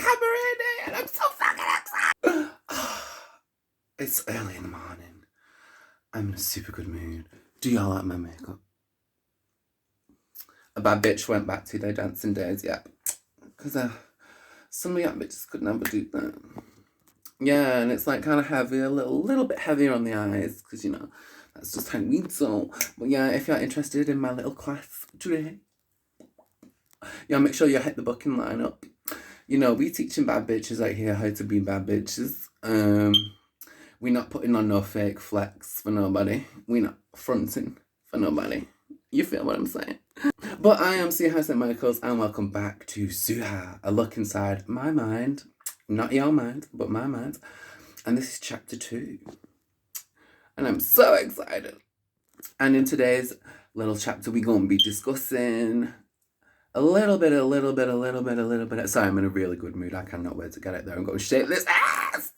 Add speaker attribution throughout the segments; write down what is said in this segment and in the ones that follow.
Speaker 1: camera in it, and I'm so fucking excited. It's early in the morning. I'm in a super good mood. Do y'all like my makeup? A bad bitch went back to their dancing days, yep. Because some of y'all bitches could never do that. Yeah, and it's like kind of heavy, a little bit heavier on the eyes, because you know, that's just how we do. But yeah, if you're interested in my little class today, yeah, make sure you hit the booking line up. You know, we teaching bad bitches out here how to be bad bitches. We not putting on no fake flex for nobody. We not fronting for nobody. You feel what I'm saying? But I am Suha St. Michaels, and welcome back to Suha, a look inside my mind. Not your mind, but my mind. And this is chapter 2. And I'm so excited. And in today's little chapter, we're going to be discussing a little bit. Sorry, I'm in a really good mood. I cannot wait to get it there and go shake this ass.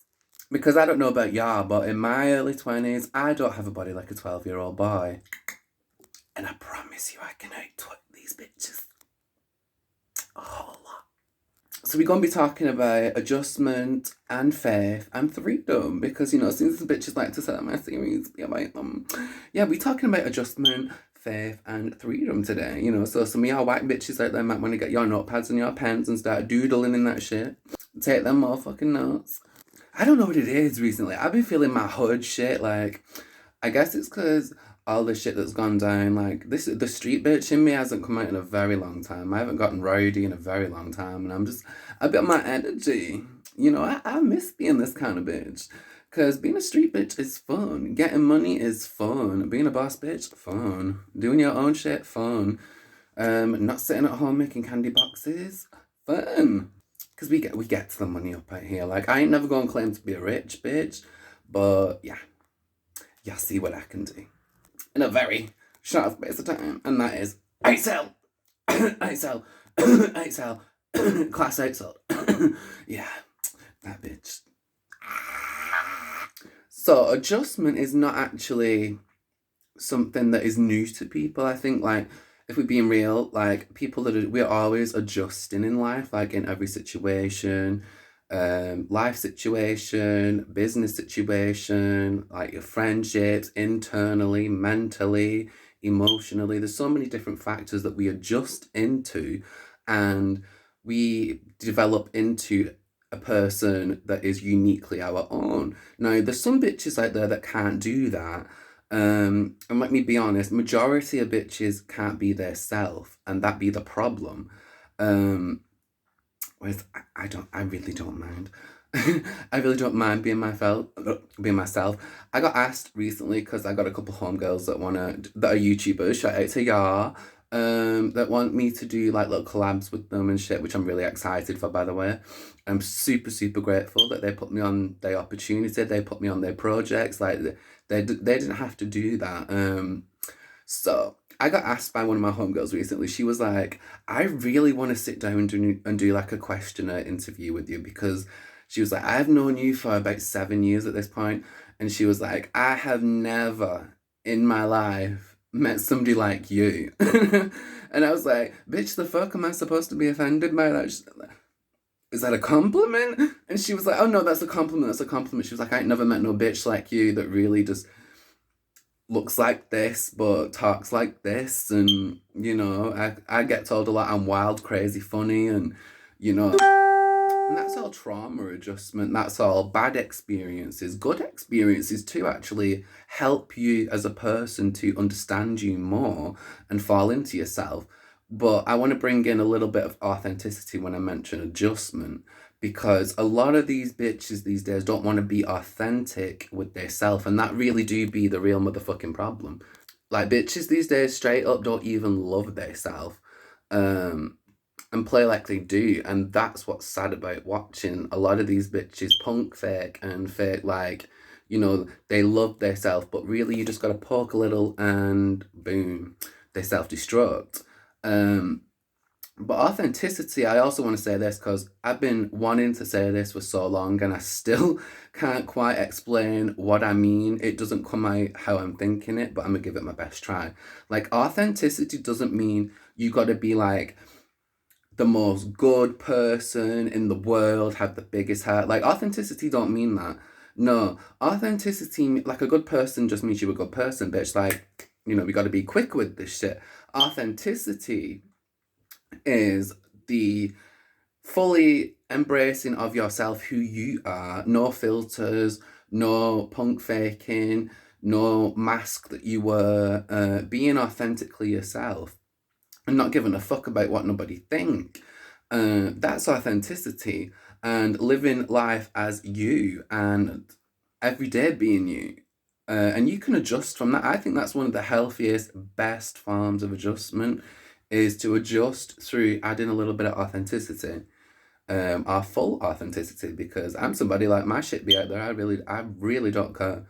Speaker 1: Because I don't know about y'all, but in my early 20s, I don't have a body like a 12-year-old boy. And I promise you I can out-twerk these bitches a whole lot. So we're going to be talking about adjustment and faith and freedom. Because, you know, since the bitches like to start my series, yeah, we're talking about adjustment, faith and freedom today. You know, so some of y'all white bitches out there might want to get your notepads and your pens and start doodling in that shit. Take them motherfucking notes. I don't know what it is recently. I've been feeling my hood shit. Like, I guess it's because all the shit that's gone down. Like, the street bitch in me hasn't come out in a very long time. I haven't gotten rowdy in a very long time. And I'm just a bit of my energy. You know, I miss being this kind of bitch. Because being a street bitch is fun. Getting money is fun. Being a boss bitch, fun. Doing your own shit, fun. Not sitting at home making candy boxes, fun. Because we get to the money up out here. Like, I ain't never going to claim to be a rich bitch. But, yeah. Y'all see what I can do. In a very short space of time. And that is, I sell. I sell. I sell. Class out sold. Yeah. That bitch. So, adjustment is not actually something that is new to people. I think, like, if we're being real, like, we're always adjusting in life, like, in every situation, life situation, business situation, like your friendships, internally, mentally, emotionally. There's so many different factors that we adjust into, and we develop into a person that is uniquely our own. Now, there's some bitches out there that can't do that. And let me be honest, majority of bitches can't be their self, and that be the problem. Whereas I really don't mind. I really don't mind being myself. I got asked recently because I got a couple homegirls that are YouTubers. Shout out to y'all. That want me to do like little collabs with them and shit, which I'm really excited for, by the way. I'm super grateful that they put me on their opportunity. They put me on their projects. Like they didn't have to do that. So I got asked by one of my homegirls recently. She was like, I really want to sit down and do like a questionnaire interview with you, because she was like, I've known you for about 7 years at this point. And she was like, I have never in my life met somebody like you. And I was like, bitch, the fuck am I supposed to be offended by that? Is that a compliment? And she was like, oh no, that's a compliment. She was like, I ain't never met no bitch like you that really just looks like this but talks like this. And you know, I get told a lot I'm wild, crazy, funny, and you know, and that's all trauma adjustment. That's all bad experiences. Good experiences too actually help you as a person to understand you more and fall into yourself. But I want to bring in a little bit of authenticity when I mention adjustment, because a lot of these bitches these days don't want to be authentic with their self, and that really do be the real motherfucking problem. Like, bitches these days straight up don't even love their self, and play like they do, and that's what's sad about watching a lot of these bitches punk fake and fake like, you know, they love their self, but really you just gotta poke a little and boom, they self-destruct. But authenticity, I also want to say this because I've been wanting to say this for so long and I still can't quite explain what I mean. It doesn't come out how I'm thinking it, but I'm going to give it my best try. Like, authenticity doesn't mean you got to be like the most good person in the world, have the biggest heart. Like, authenticity don't mean that. No, authenticity, like a good person just means you're a good person, bitch. Like, we got to be quick with this shit. Authenticity is the fully embracing of yourself, who you are, no filters, no punk faking, no mask that you wear, being authentically yourself and not giving a fuck about what nobody think. That's authenticity, and living life as you and every day being you. And you can adjust from that. I think that's one of the healthiest, best forms of adjustment, is to adjust through adding a little bit of authenticity, our full authenticity, because I'm somebody like, my shit be out there. I really don't care.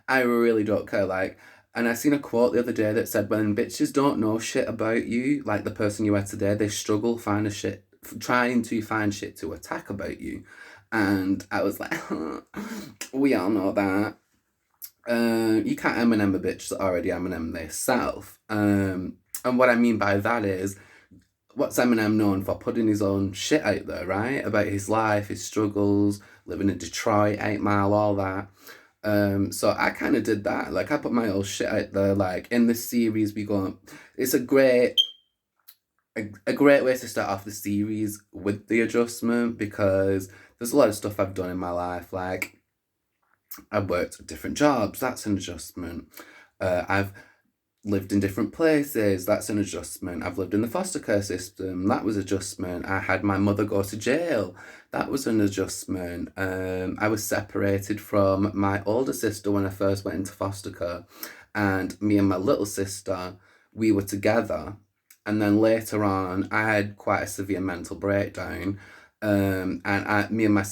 Speaker 1: I really don't care. Like, and I seen a quote the other day that said, when bitches don't know shit about you, like the person you are today, they struggle trying to find shit to attack about you. And I was like, we all know that. You can't Eminem a bitch that already Eminem themself. And what I mean by that is, what's Eminem known for? Putting his own shit out there, right? About his life, his struggles, living in Detroit, 8 Mile, all that. So I kind of did that. Like, I put my old shit out there. Like, in this series, it's a great way to start off the series with the adjustment, because there's a lot of stuff I've done in my life. Like, I've worked at different jobs. That's an adjustment. I've lived in different places. That's an adjustment. I've lived in the foster care system. That was adjustment. I had my mother go to jail. That was an adjustment. I was separated from my older sister when I first went into foster care, and me and my little sister, we were together. And then later on, I had quite a severe mental breakdown. Me and my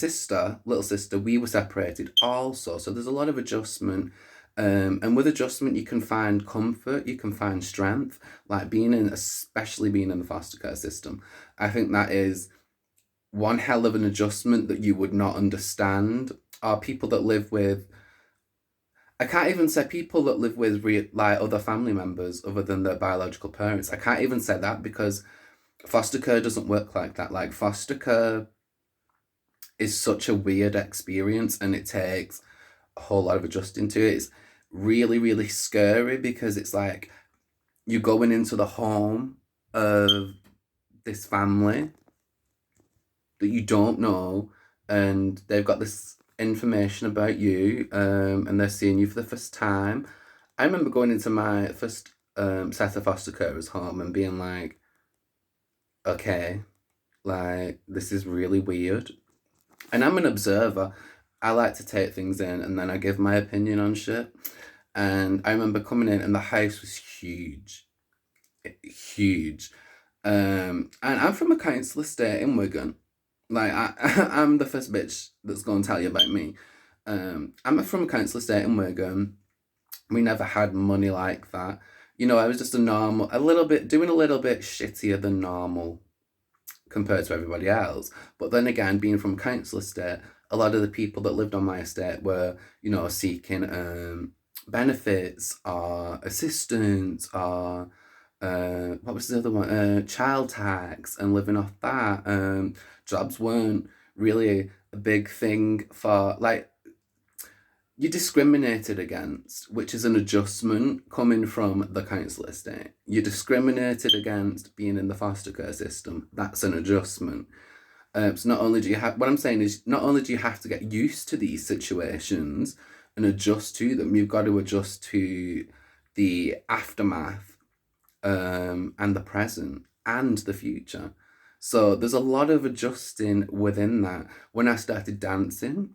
Speaker 1: little sister, we were separated also. So there's a lot of adjustment. And with adjustment, you can find comfort, you can find strength, like especially being in the foster care system. I think that is one hell of an adjustment that you would not understand. Are people that live with, I can't even say people that live with like other family members other than their biological parents. I can't even say that, because foster care doesn't work like that. Like, foster care is such a weird experience, and it takes a whole lot of adjusting to it. It's really, really scary, because it's like you're going into the home of this family that you don't know, and they've got this information about you, and they're seeing you for the first time. I remember going into my first set of foster carers home and being like, okay, like, this is really weird. And I'm an observer. I like to take things in, and then I give my opinion on shit. And I remember coming in, and the house was huge. Huge. And I'm from a council estate in Wigan. Like, I'm the first bitch that's going to tell you about me. I'm from a council estate in Wigan. We never had money like that. I was just doing a little bit shittier than normal compared to everybody else. But then again, being from council estate, a lot of the people that lived on my estate were, seeking benefits or assistance or what was the other one? Child tax, and living off that. Jobs weren't really a big thing for, like, you're discriminated against, which is an adjustment coming from the council estate. You're discriminated against being in the foster care system. That's an adjustment. So not only do you have, what I'm saying is, not only do you have to get used to these situations and adjust to them, you've got to adjust to the aftermath, and the present and the future. So there's a lot of adjusting within that. When I started dancing,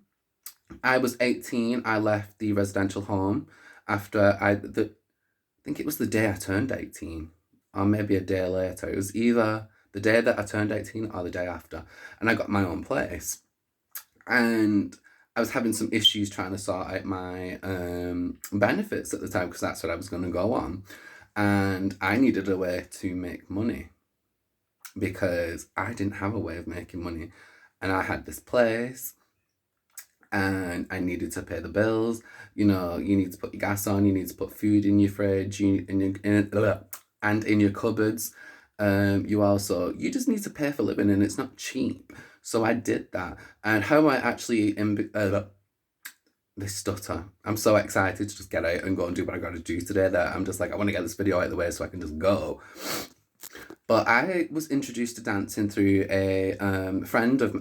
Speaker 1: I was 18. I left the residential home after I think it was the day I turned 18, or maybe a day later. It was either the day that I turned 18 or the day after. And I got my own place. And I was having some issues trying to sort out my benefits at the time, because that's what I was going to go on. And I needed a way to make money, because I didn't have a way of making money. And I had this place, and I needed to pay the bills. You need to put your gas on, you need to put food in your fridge, and in your cupboards. You just need to pay for living and it's not cheap. So I did that. And how I actually, this stutter, I'm so excited to just get out and go and do what I gotta do today that I'm just like, I want to get this video out of the way so I can just go. But I was introduced to dancing through a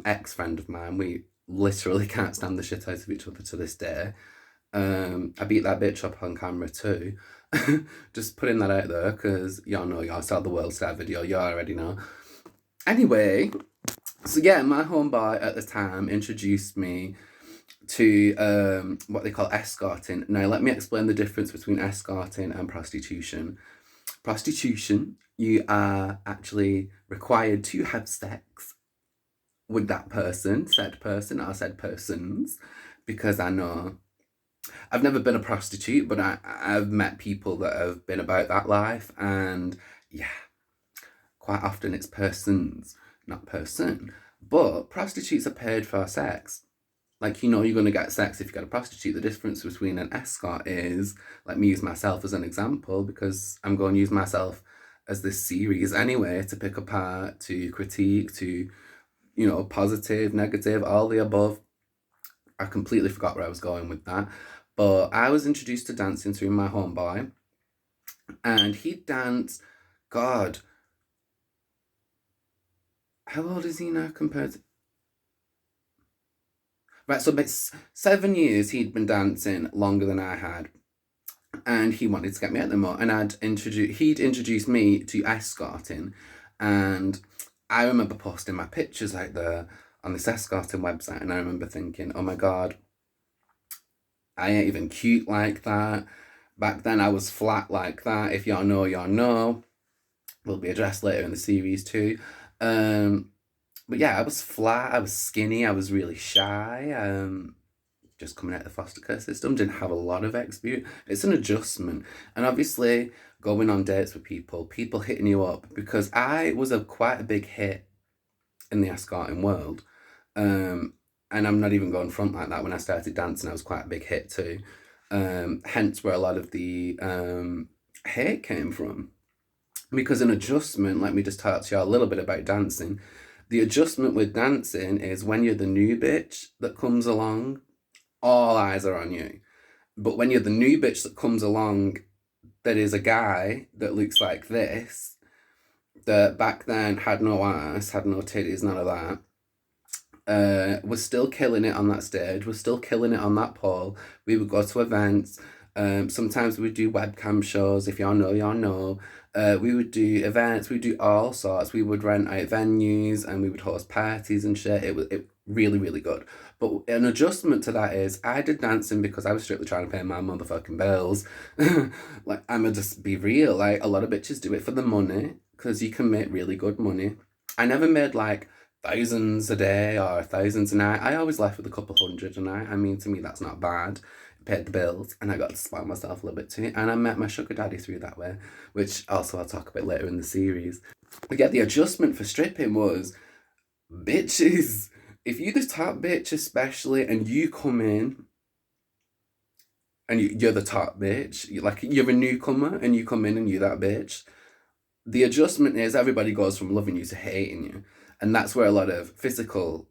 Speaker 1: ex-friend of mine. We literally can't stand the shit out of each other to this day. I beat that bitch up on camera too. Just putting that out there because y'all know y'all saw the World Star video. You already know. Anyway, so yeah, my homeboy at the time introduced me to what they call escorting. Now, let me explain the difference between escorting and prostitution. Prostitution, you are actually required to have sex with that person, said person, or said persons, because I know I've never been a prostitute, but I've met people that have been about that life, and yeah, quite often it's persons, not person. But prostitutes are paid for sex. Like, you know, you're going to get sex if you get a prostitute. The difference between an escort is, let me use myself as an example, because I'm going to use myself as this series anyway, to pick apart, to critique, to, you know, positive, negative, all the above. I completely forgot where I was going with that. But I was introduced to dancing through my homeboy, and he danced, God, how old is he now compared to... Right, so about 7 years he'd been dancing longer than I had. And he wanted to get me out there more. And he'd introduced me to escorting. And I remember posting my pictures out there on this escorting website, and I remember thinking, oh my God, I ain't even cute like that. Back then I was flat like that. If y'all know, y'all know. Will be addressed later in the series too. But yeah, I was flat, I was skinny, I was really shy. Just coming out of the foster care system, didn't have a lot of experience. It's an adjustment. And obviously going on dates with people hitting you up, because I was quite a big hit in the escorting world. And I'm not even going front like that. When I started dancing, I was quite a big hit too. Hence where a lot of the hate came from. Because an adjustment, let me just talk to you a little bit about dancing. The adjustment with dancing is when you're the new bitch that comes along, all eyes are on you. But when you're the new bitch that comes along, there is a guy that looks like this, that back then had no ass, had no titties, none of that, was still killing it on that stage, was still killing it on that pole. We would go to events. Sometimes we would do webcam shows, if y'all know, y'all know. We would do events, we would do all sorts. We would rent out venues and we would host parties and shit. It was really, really good. But an adjustment to that is I did dancing because I was strictly trying to pay my motherfucking bills. Like, I'ma just be real. Like, a lot of bitches do it for the money because you can make really good money. I never made like thousands a day or thousands a night. I always left with a couple hundred a night. I mean, to me, that's not bad. Paid the bills, and I got to spoil myself a little bit too. And I met my sugar daddy through that way, which also I'll talk about later in the series. But yeah, the adjustment for stripping was, bitches, if you the top bitch especially, and you come in and you're the top bitch, you're a newcomer and you come in and you're that bitch, the adjustment is everybody goes from loving you to hating you. And that's where a lot of physical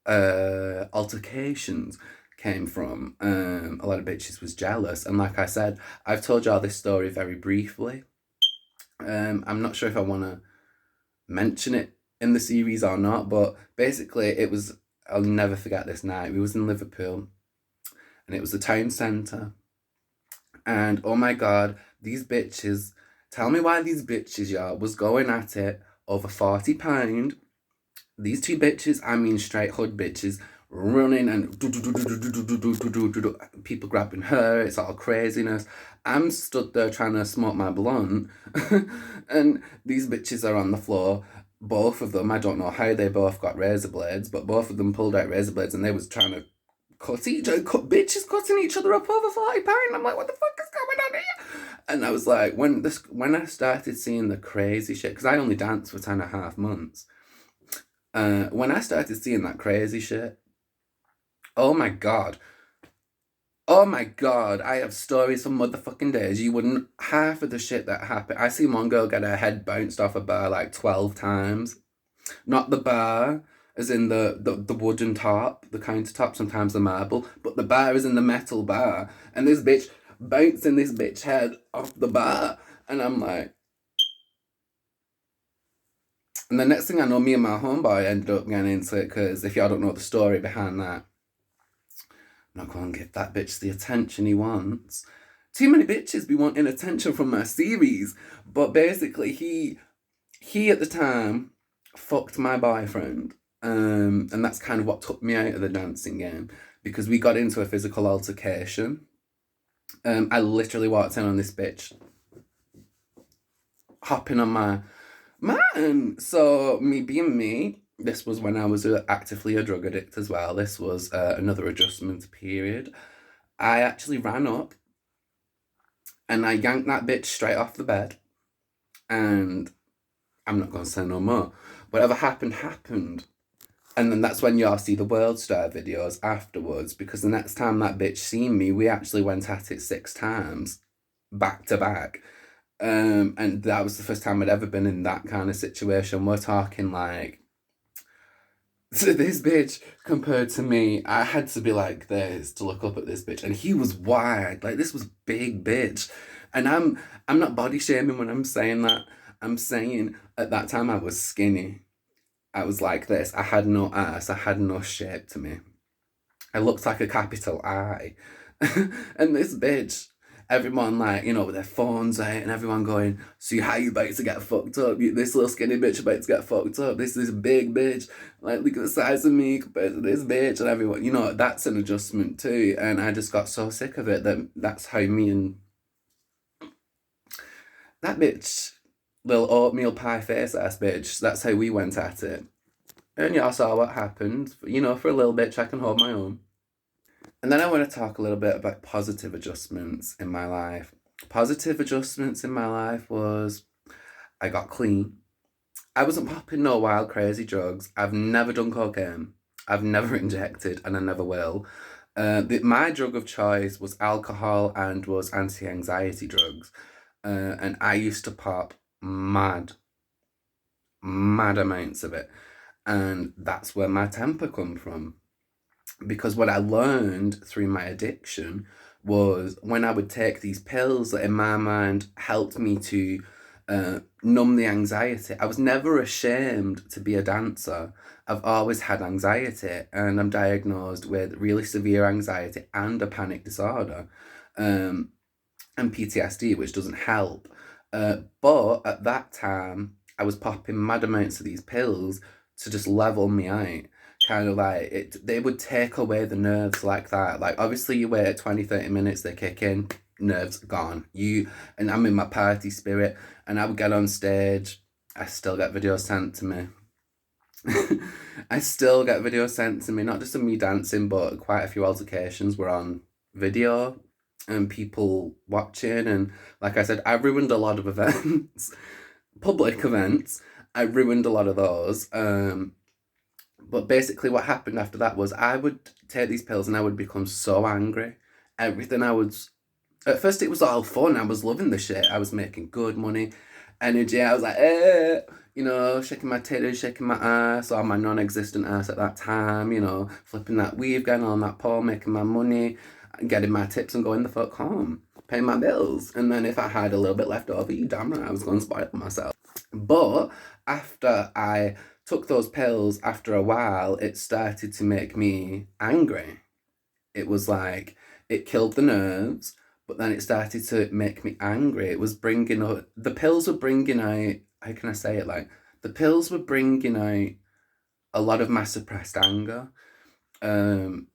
Speaker 1: altercations came from. A lot of bitches was jealous. And like I said, I've told y'all this story very briefly. I'm not sure if I want to mention it in the series or not, but basically I'll never forget this night. We was in Liverpool and it was the town centre. And oh my God, these bitches, tell me why these bitches, y'all, was going at it over £40. These two bitches, I mean straight hood bitches, running and people grabbing her. It's all craziness. I'm stood there trying to smoke my blunt and these bitches are on the floor. Both of them, I don't know how they both got razor blades, but both of them pulled out razor blades and they was trying to bitches cutting each other up over £40. I'm like, what the fuck is going on here? And I was like, when I started seeing the crazy shit, because I only danced for 10.5 months. When I started seeing that crazy shit, oh my God. Oh my god, I have stories from motherfucking days. You wouldn't half of the shit that happened. I seen one girl get her head bounced off a bar like 12 times. Not the bar, as in the wooden top, the countertop, sometimes the marble, but the bar is in the metal bar. And this bitch bouncing this bitch head off the bar. And I'm like, and the next thing I know, me and my homeboy ended up getting into it because if y'all don't know the story behind that, I'm not going to give that bitch the attention he wants. Too many bitches be wanting attention from my series. But basically, he at the time fucked my boyfriend. And that's kind of what took me out of the dancing game because we got into a physical altercation. I literally walked in on this bitch hopping on my man. So me being me, this was when I was actively a drug addict as well. This was another adjustment period. I actually ran up and I yanked that bitch straight off the bed. And I'm not going to say no more. Whatever happened, happened. And then that's when y'all see the World Star videos afterwards, because the next time that bitch seen me, we actually went at it 6 times, back to back. And that was the first time I'd ever been in that kind of situation. We're talking like, so this bitch compared to me, I had to be like this to look up at this bitch, and he was wide, like this was big bitch, and I'm not body shaming when I'm saying that. I'm saying at that time I was skinny. I was like this. I had no ass. I had no shape to me. I looked like a capital I. And this bitch, everyone like, you know, with their phones out and everyone going, see how you about to get fucked up. This little skinny bitch about to get fucked up. This is a big bitch. Like, look at the size of me compared to this bitch. And everyone, you know, that's an adjustment too. And I just got so sick of it that that's how me and that bitch, little oatmeal pie face ass bitch, that's how we went at it. And y'all saw what happened. You know, for a little bitch, I can hold my own. And then I want to talk a little bit about positive adjustments in my life. Positive adjustments in my life was I got clean. I wasn't popping no wild, crazy drugs. I've never done cocaine. I've never injected, and I never will. My drug of choice was alcohol and was anti-anxiety drugs. And I used to pop mad amounts of it. And that's where my temper come from. Because what I learned through my addiction was when I would take these pills that in my mind helped me to numb the anxiety. I was never ashamed to be a dancer. I've always had anxiety, and I'm diagnosed with really severe anxiety and a panic disorder, and PTSD, which doesn't help. But at that time, I was popping mad amounts of these pills to just level me out. Kind of like it, they would take away the nerves like that. Like, obviously, you wait 20, 30 minutes, they kick in, nerves gone. And I'm in my party spirit, and I would get on stage. I still get videos sent to me. I still get videos sent to me, not just of me dancing, but quite a few altercations were on video and people watching. And like I said, I ruined a lot of events, public events. I ruined a lot of those. But basically what happened after that was I would take these pills and I would become so angry. Everything I was... At first it was all fun. I was loving the shit. I was making good money, energy. I was like, you know, shaking my titties, shaking my ass, or my non-existent ass at that time, you know, flipping that weave, going on that pole, making my money, getting my tips and going the fuck home, paying my bills. And then if I had a little bit left over, you damn right I was going to spoil myself. But after I took those pills, after a while, it started to make me angry. It was like, it killed the nerves, but then it started to make me angry. It was bringing up, the pills were bringing out, how can I say it, like, the pills were bringing out a lot of my suppressed anger. And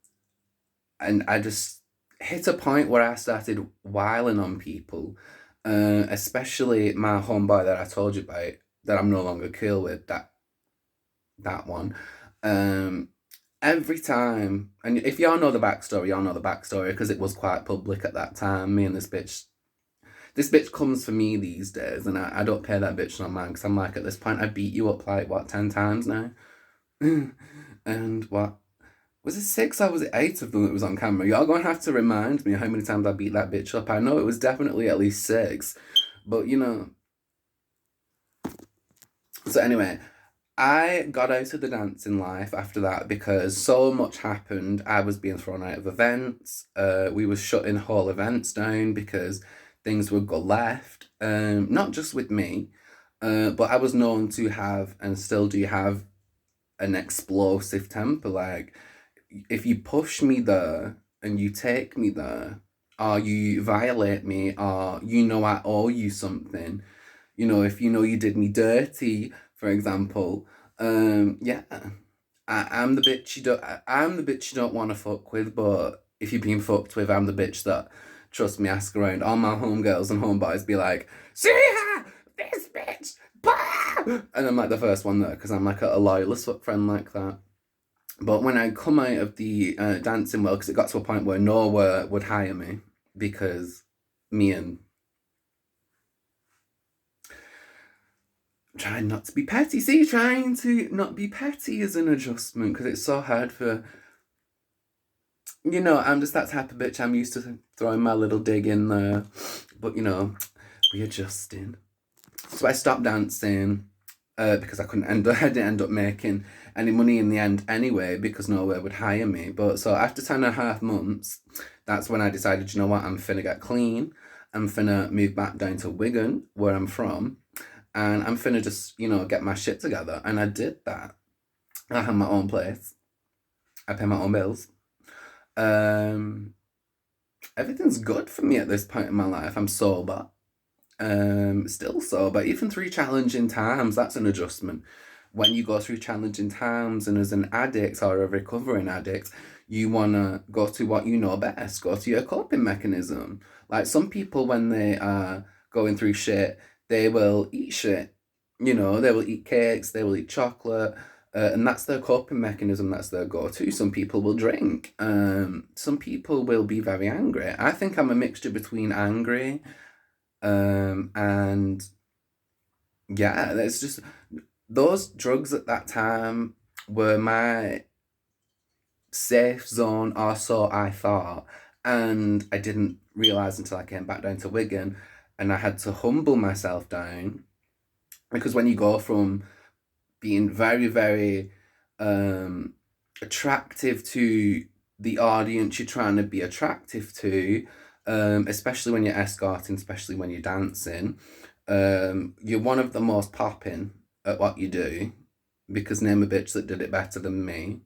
Speaker 1: I just hit a point where I started whiling on people, especially my homeboy that I told you about, that I'm no longer cool with, that one. Every time, and if y'all know the backstory, y'all know the backstory because it was quite public at that time. Me and this bitch comes for me these days, and I don't pay that bitch no mind because I'm like, at this point, I beat you up like, what, 10 times now? And what Was it 6 or was it 8 of them that was on camera? Y'all gonna have to remind me how many times I beat that bitch up. I know it was definitely at least 6. But you know. So anyway, I got out of the dancing life after that because so much happened. I was being thrown out of events. We were shutting whole events down because things would go left. Not just with me, but I was known to have and still do have an explosive temper. Like, if you push me there and you take me there, or you violate me, or you know I owe you something, you know, if you know you did me dirty, for example, yeah, I'm the bitch you don't. I'm the bitch you don't want to fuck with. But if you're being fucked with, I'm the bitch that, trust me, ask around. All my homegirls and homeboys be like, Suha, this bitch, bah! And I'm like the first one there because I'm like a loyalist friend like that. But when I come out of the dancing world, because it got to a point where nowhere would hire me because me and trying not to be petty. See, trying to not be petty is an adjustment because it's so hard for, you know, I'm just that type of bitch. I'm used to throwing my little dig in there. But, you know, readjusting. So I stopped dancing because I couldn't I didn't end up making any money in the end anyway because nowhere would hire me. But so after 10.5 months, that's when I decided, you know what, I'm finna get clean. I'm finna move back down to Wigan, where I'm from. And I'm finna just, you know, get my shit together. And I did that. I have my own place. I pay my own bills. Um, Everything's good for me at this point in my life. I'm sober. Still sober. Even through challenging times, that's an adjustment. When you go through challenging times and as an addict or a recovering addict, you wanna go to what you know best, go to your coping mechanism. Like some people when they are going through shit, they will eat shit. You know, they will eat cakes, they will eat chocolate, and that's their coping mechanism, that's their go-to. Some people will drink. Some people will be very angry. I think I'm a mixture between angry, and yeah, it's just those drugs at that time were my safe zone, or so I thought. And I didn't realise until I came back down to Wigan and I had to humble myself down because when you go from being very, very attractive to the audience you're trying to be attractive to, especially when you're escorting, especially when you're dancing, you're one of the most popping at what you do because name a bitch that did it better than me.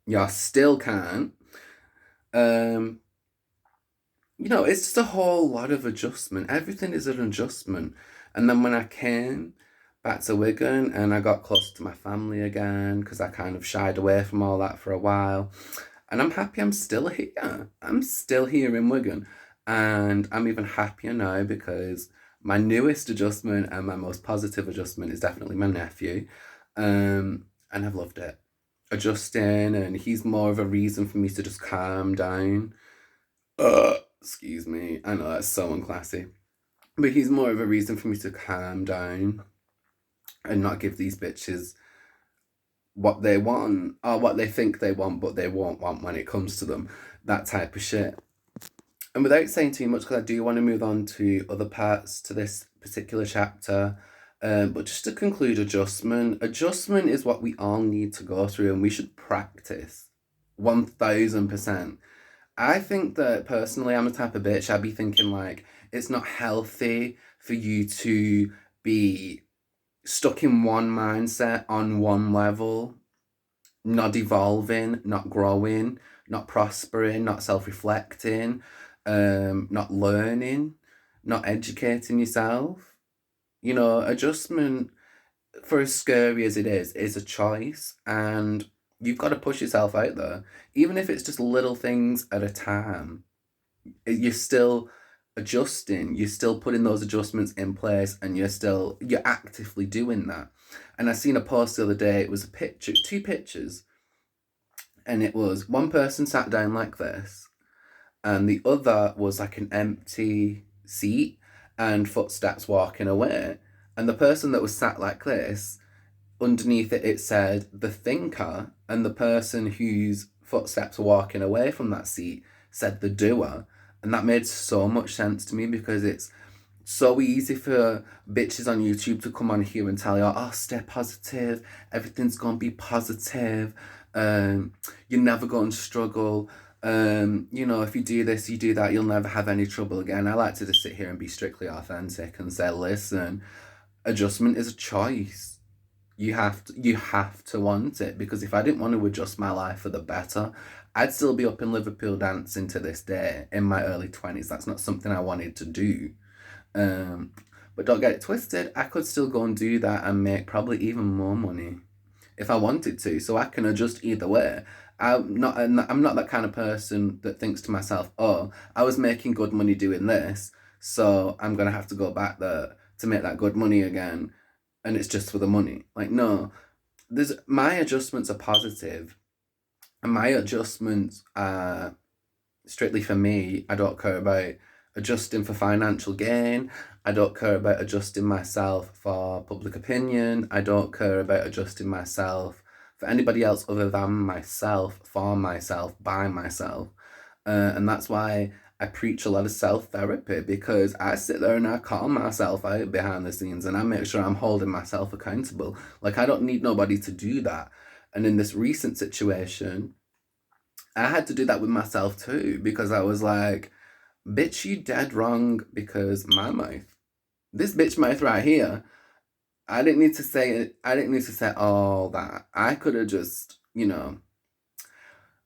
Speaker 1: You still can't. Um, you know, it's just a whole lot of adjustment. Everything is an adjustment. And then when I came back to Wigan and I got close to my family again, because I kind of shied away from all that for a while. And I'm happy I'm still here. I'm still here in Wigan. And I'm even happier now because my newest adjustment and my most positive adjustment is definitely my nephew. And I've loved it. Adjusting, and he's more of a reason for me to just calm down. Excuse me. I know that's so unclassy. But he's more of a reason for me to calm down and not give these bitches what they want or what they think they want, but they won't want when it comes to them. That type of shit. And without saying too much, because I do want to move on to other parts to this particular chapter, but just to conclude, adjustment is what we all need to go through and we should practice 1000%. I think that personally, I'm the type of bitch, I'd be thinking like, it's not healthy for you to be stuck in one mindset on one level, not evolving, not growing, not prospering, not self-reflecting, not learning, not educating yourself. You know, adjustment, for as scary as it is a choice, and you've got to push yourself out there, even if it's just little things at a time. You're still adjusting, you're still putting those adjustments in place, and you're actively doing that. And I seen a post the other day, it was a picture, two pictures, and it was one person sat down like this, and the other was like an empty seat and footsteps walking away. And the person that was sat like this, underneath it, it said the thinker, and the person whose footsteps were walking away from that seat said the doer. And that made so much sense to me because it's so easy for bitches on YouTube to come on here and tell you, oh, stay positive, everything's gonna be positive, you're never going to struggle. If you do this, you do that, you'll never have any trouble again. I like to just sit here and be strictly authentic and say, listen, adjustment is a choice. You have to want it, because if I didn't want to adjust my life for the better, I'd still be up in Liverpool dancing to this day in my early 20s. That's not something I wanted to do. But don't get it twisted, I could still go and do that and make probably even more money if I wanted to. So I can adjust either way. I'm not that kind of person that thinks to myself, oh, I was making good money doing this, so I'm gonna have to go back there to make that good money again, and it's just for the money. Like, no, there's my adjustments are positive, and my adjustments are strictly for me. I don't care about adjusting for financial gain. I don't care about adjusting myself for public opinion. I don't care about adjusting myself for anybody else other than myself, for myself, by myself. And that's why I preach a lot of self-therapy, because I sit there and I call myself out behind the scenes and I make sure I'm holding myself accountable. Like, I don't need nobody to do that. And in this recent situation, I had to do that with myself too, because I was like, bitch, you dead wrong, because my mouth, this bitch mouth right here, I didn't need to say it. I didn't need to say all that. I could have just,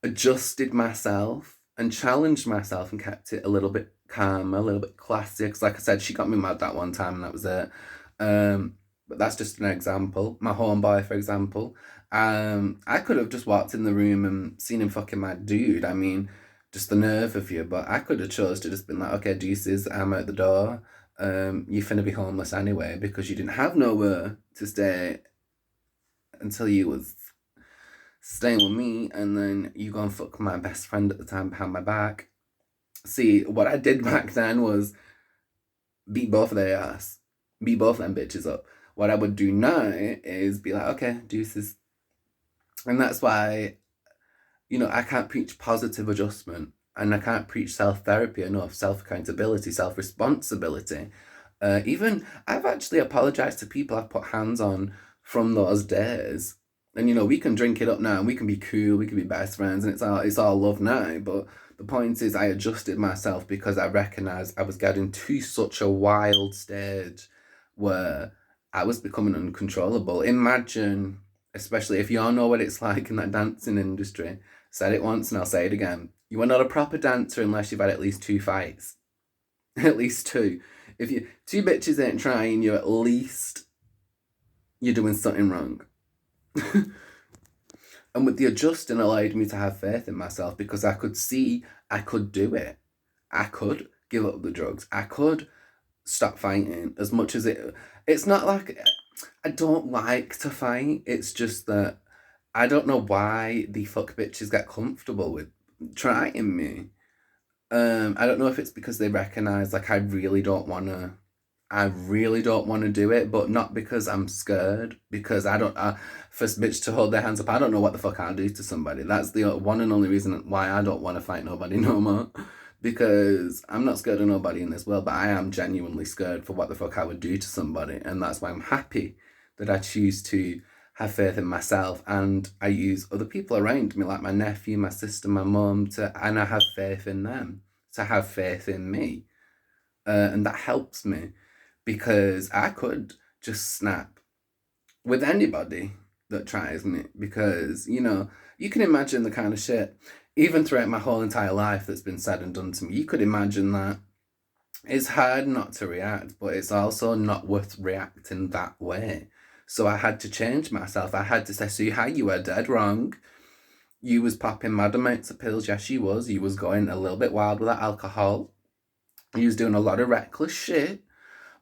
Speaker 1: adjusted myself and challenged myself and kept it a little bit calm, a little bit classy. Because, like I said, she got me mad that one time and that was it. But that's just an example. My homeboy, for example, I could have just walked in the room and seen him fucking my dude. I mean, just the nerve of you. But I could have chose to just been like, okay, deuces, I'm out the door. You finna be homeless anyway because you didn't have nowhere to stay until you was staying with me, and then you go and fuck my best friend at the time behind my back. See, what I did back then was beat both of their ass, beat both of them bitches up. What I would do now is be like, okay, deuces. And that's why, I can't preach positive adjustment, and I can't preach self-therapy enough, self-accountability, self-responsibility. Even, I've actually apologized to people I've put hands on from those days. And, we can drink it up now, and we can be cool, we can be best friends, and it's all love now. But the point is, I adjusted myself because I recognized I was getting to such a wild stage where I was becoming uncontrollable. Imagine, especially if you all know what it's like in that dancing industry, said it once and I'll say it again. You are not a proper dancer unless you've had at least 2 fights. At least 2. If you 2 bitches ain't trying, you're doing something wrong. And with the adjusting allowed me to have faith in myself, because I could see I could do it. I could give up the drugs. I could stop fighting. As much as it's not like I don't like to fight. It's just that I don't know why the fuck bitches get comfortable with trying me. I don't know if it's because they recognize like I really don't want to do it, but not because I'm scared, because I don't, first bitch to hold their hands up, I don't know what the fuck I'll do to somebody. That's the one and only reason why I don't want to fight nobody no more, because I'm not scared of nobody in this world, but I am genuinely scared for what the fuck I would do to somebody, and that's why I'm happy that I choose to have faith in myself, and I use other people around me, like my nephew, my sister, my mum, and I have faith in them to have faith in me, and that helps me. Because I could just snap with anybody that tries me. Because, you can imagine the kind of shit, even throughout my whole entire life, that's been said and done to me. You could imagine that. It's hard not to react, but it's also not worth reacting that way. So I had to change myself. I had to say, Suha, you were dead wrong. You was popping mad amounts of pills. Yes, you was. You was going a little bit wild with that alcohol. You was doing a lot of reckless shit.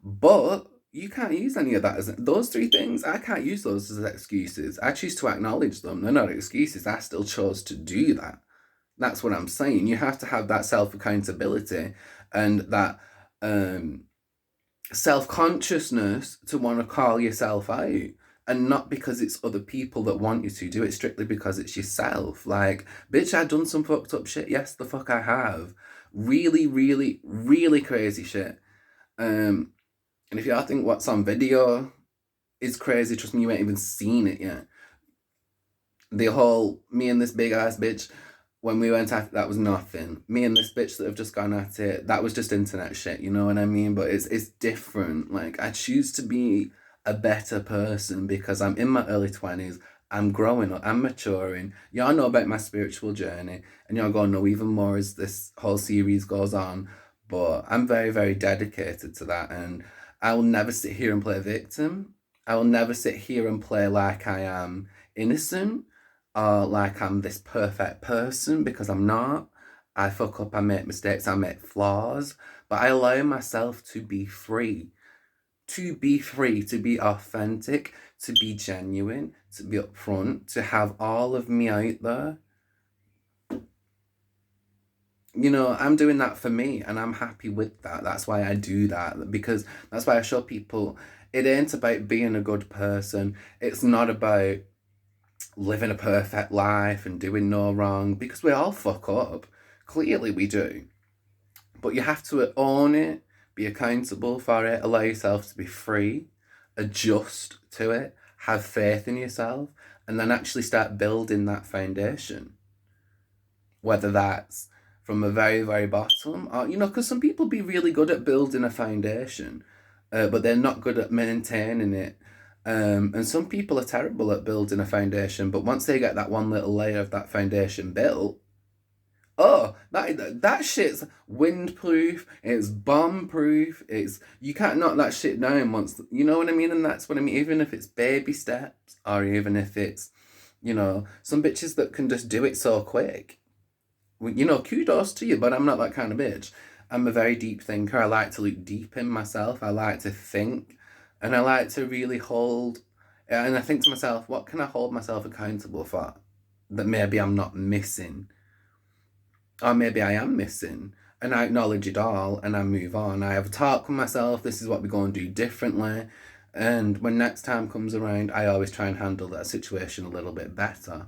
Speaker 1: But you can't use any of that as those 3 things. I can't use those as excuses. I choose to acknowledge them. They're not excuses. I still chose to do that. That's what I'm saying. You have to have that self-accountability and that self-consciousness to want to call yourself out And not because it's other people that want you to do it, strictly because it's yourself. Like, bitch, I've done some fucked up shit. Yes, the fuck I have. Really, really, really crazy shit. And if y'all think what's on video is crazy, trust me, you ain't even seen it yet. The whole me and this big ass bitch, when we went at it, that was nothing. Me and this bitch that have just gone at it, that was just internet shit, you know what I mean? But it's different. Like, I choose to be a better person because I'm in my early 20s. I'm growing up, I'm maturing. Y'all know about my spiritual journey, and y'all gonna know even more as this whole series goes on. But I'm very, very dedicated to that, and I will never sit here and play victim. I will never sit here and play like I am innocent or like I'm this perfect person, because I'm not. I fuck up, I make mistakes, I make flaws, but I allow myself to be free. To be free, to be authentic, to be genuine, to be upfront, to have all of me out there. You know, I'm doing that for me and I'm happy with that. That's why I do that, because that's why I show people it ain't about being a good person. It's not about living a perfect life and doing no wrong, because we all fuck up. Clearly we do. But you have to own it, be accountable for it, allow yourself to be free, adjust to it, have faith in yourself, and then actually start building that foundation. Whether that's from a very, very bottom, or, you know, because some people be really good at building a foundation, but they're not good at maintaining it. And some people are terrible at building a foundation, but once they get that one little layer of that foundation built, oh, that shit's windproof. It's bomb-proof. It's, you can't knock that shit down once. You know what I mean? And that's what I mean. Even if it's baby steps, or even if it's, you know, some bitches that can just do it so quick. You know, kudos to you, but I'm not that kind of bitch. I'm a very deep thinker. I like to look deep in myself. I like to think, and I like to really hold. And I think to myself, what can I hold myself accountable for that maybe I'm not missing? Or maybe I am missing, and I acknowledge it all and I move on. I have a talk with myself, this is what we're going to do differently, and when next time comes around, I always try and handle that situation a little bit better.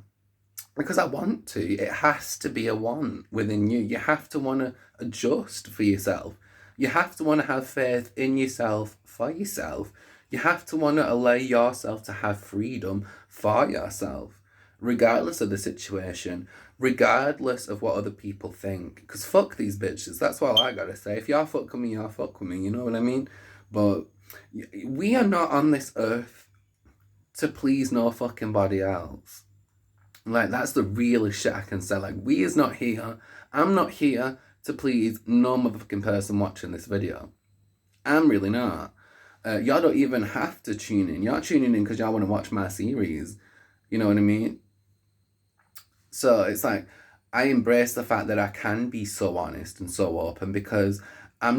Speaker 1: Because I want to. It has to be a want within you. You have to want to adjust for yourself. You have to want to have faith in yourself for yourself. You have to want to allow yourself to have freedom for yourself, regardless of the situation, regardless of what other people think. Because fuck these bitches. That's all I gotta say. If y'all fuck with me, y'all fuck with me. You know what I mean? But we are not on this earth to please no fucking body else. Like, that's the realest shit I can say. Like, we is not here. I'm not here to please no motherfucking person watching this video. I'm really not. Y'all don't even have to tune in. Y'all tuning in because y'all want to watch my series. You know what I mean? So it's like, I embrace the fact that I can be so honest and so open, because I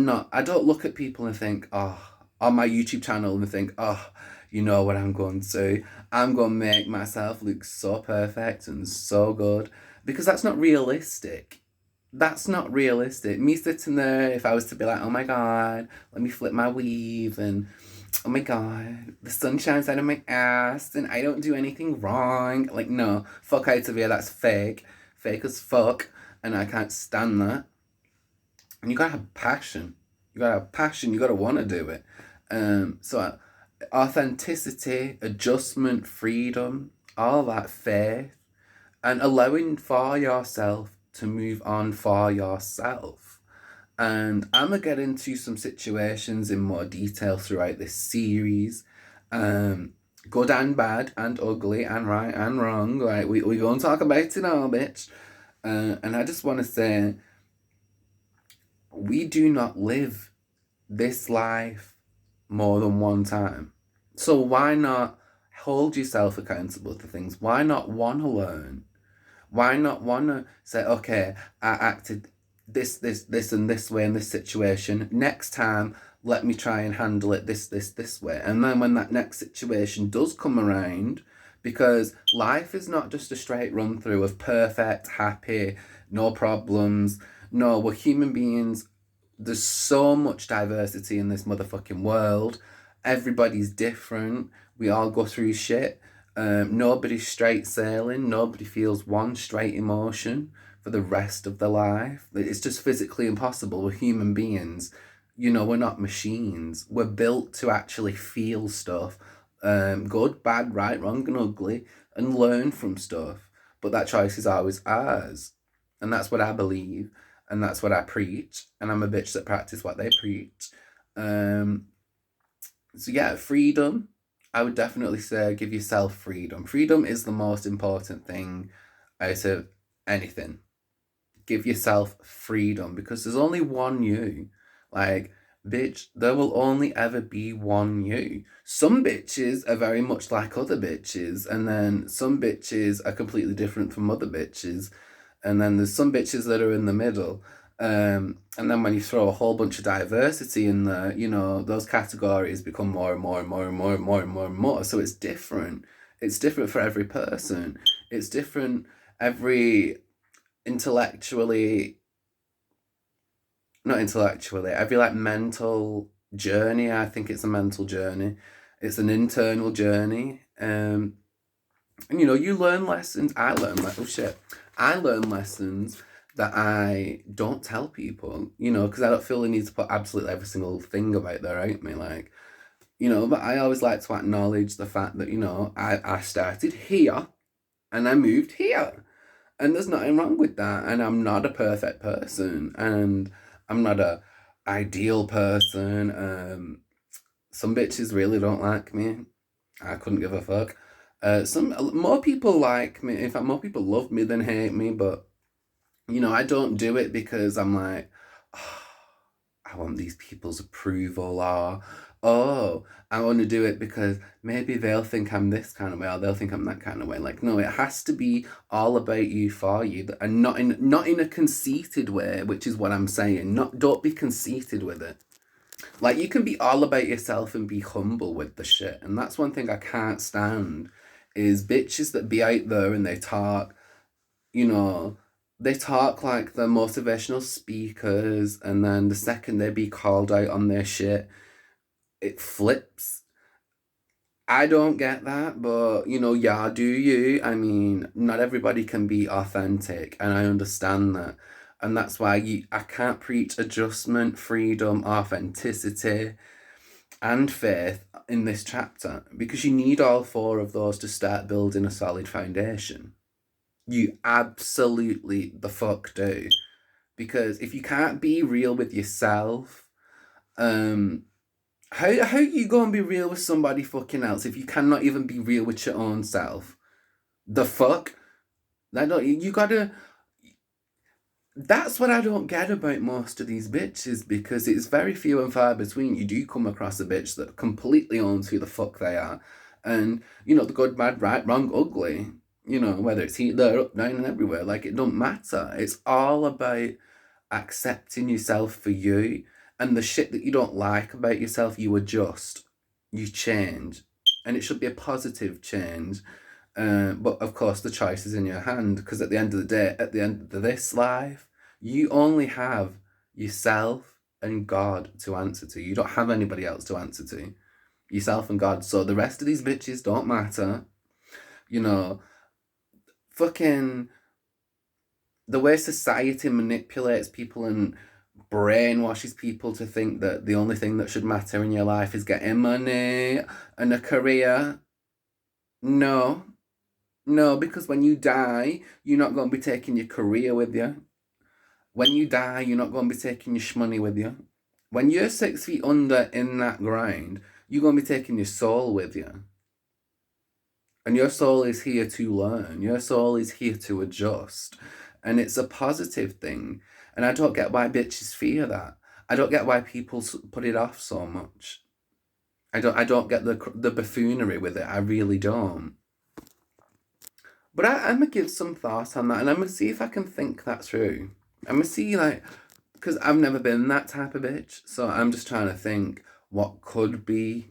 Speaker 1: don't look at people and think, oh, on my YouTube channel and think, oh, you know what I'm going to. I'm going to make myself look so perfect and so good, because that's not realistic. That's not realistic. Me sitting there, if I was to be like, oh my God, let me flip my weave, and oh my God, the sun shines out of my ass and I don't do anything wrong. Like, no, fuck out of here, that's fake. Fake as fuck, and I can't stand that. And you gotta have passion. You gotta have passion, you gotta want to do it. So authenticity, adjustment, freedom, all that, faith, and allowing for yourself to move on for yourself. And I'm going to get into some situations in more detail throughout this series. Good and bad and ugly and right and wrong. Like, we going to talk about it all, bitch. And I just want to say, we do not live this life more than one time. So why not hold yourself accountable to things? Why not want to learn? Why not want to say, okay, I acted this, and this way in this situation. Next time, let me try and handle it this way. And then when that next situation does come around, because life is not just a straight run through of perfect, happy, no problems. No, we're human beings. There's so much diversity in this motherfucking world. Everybody's different. We all go through shit. Nobody's straight sailing. Nobody feels one straight emotion for the rest of their life. It's just physically impossible. We're human beings. We're not machines. We're built to actually feel stuff, good, bad, right, wrong, and ugly, and learn from stuff. But that choice is always ours. And that's what I believe. And that's what I preach. And I'm a bitch that practice what they preach. Um, so yeah, freedom. I would definitely say give yourself freedom. Freedom is the most important thing out of anything. Give yourself freedom because there's only one you. Like, bitch, there will only ever be one you. Some bitches are very much like other bitches, and then some bitches are completely different from other bitches, and then there's some bitches that are in the middle. And then when you throw a whole bunch of diversity in there, those categories become more and more and more and more and more and more and more. So it's different. It's different for every person. It's different every intellectually, not intellectually, every like mental journey. I think it's a mental journey. It's an internal journey. And you learn lessons. Oh shit. I learn lessons that I don't tell people, because I don't feel the need to put absolutely every single thing about there out me. Like, but I always like to acknowledge the fact that, I started here and I moved here. And there's nothing wrong with that. And I'm not a perfect person. And I'm not a ideal person. Some bitches really don't like me. I couldn't give a fuck. Some more people like me. In fact, more people love me than hate me. But I don't do it because I'm like, oh, I want these people's approval, or I want to do it because maybe they'll think I'm this kind of way, or they'll think I'm that kind of way. Like, no, it has to be all about you for you, and not in a conceited way, which is what I'm saying. Don't be conceited with it. Like, you can be all about yourself and be humble with the shit. And that's one thing I can't stand is bitches that be out there and they talk, you know, they talk like the motivational speakers, and then the second they be called out on their shit, it flips. I don't get that, but yeah, do you? I mean, not everybody can be authentic, and I understand that. And that's why I can't preach adjustment, freedom, authenticity, and faith in this chapter because you need all four of those to start building a solid foundation. You absolutely the fuck do. Because if you can't be real with yourself, how you gonna be real with somebody fucking else if you cannot even be real with your own self? The fuck? You gotta. That's what I don't get about most of these bitches, because it's very few and far between you do come across a bitch that completely owns who the fuck they are. And, the good, bad, right, wrong, ugly, whether it's here, there, up, down, and everywhere, like, it don't matter. It's all about accepting yourself for you, and the shit that you don't like about yourself, you adjust, you change. And it should be a positive change. But of course, the choice is in your hand, because at the end of the day, at the end of this life, you only have yourself and God to answer to. You don't have anybody else to answer to. Yourself and God. So the rest of these bitches don't matter. Fucking the way society manipulates people and brainwashes people to think that the only thing that should matter in your life is getting money and a career. No. No, because when you die, you're not going to be taking your career with you. When you die, you're not going to be taking your shmoney with you. When you're 6 feet under in that grind, you're going to be taking your soul with you. And your soul is here to learn. Your soul is here to adjust. And it's a positive thing. And I don't get why bitches fear that. I don't get why people put it off so much. I don't get the buffoonery with it. I really don't. But I'm going to give some thought on that, and I'm going to see if I can think that through. I'm going to see, because I've never been that type of bitch, so I'm just trying to think what could be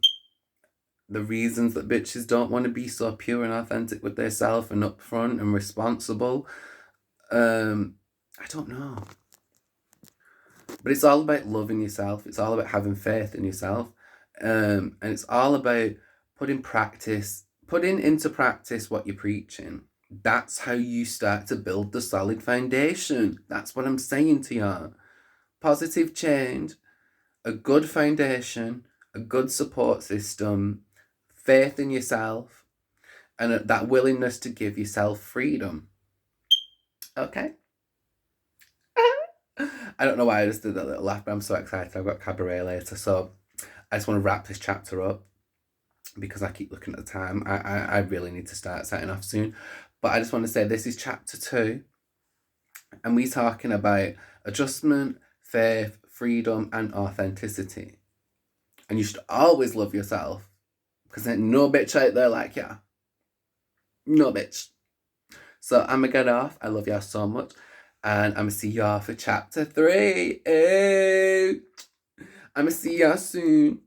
Speaker 1: the reasons that bitches don't want to be so pure and authentic with themselves and upfront and responsible. I don't know. But it's all about loving yourself. It's all about having faith in yourself. And it's all about putting into practice what you're preaching. That's how you start to build the solid foundation. That's what I'm saying to you. Positive change, a good foundation, a good support system, faith in yourself, and that willingness to give yourself freedom. Okay? I don't know why I just did that little laugh, but I'm so excited. I've got cabaret later, so I just want to wrap this chapter up because I keep looking at the time. I really need to start setting off soon. But I just want to say this is chapter 2, and we're talking about adjustment, faith, freedom, and authenticity. And you should always love yourself because there's no bitch out there like ya. No bitch. So I'm gonna get off. I love y'all so much. And I'm gonna see y'all for chapter 3. I'm gonna see y'all soon.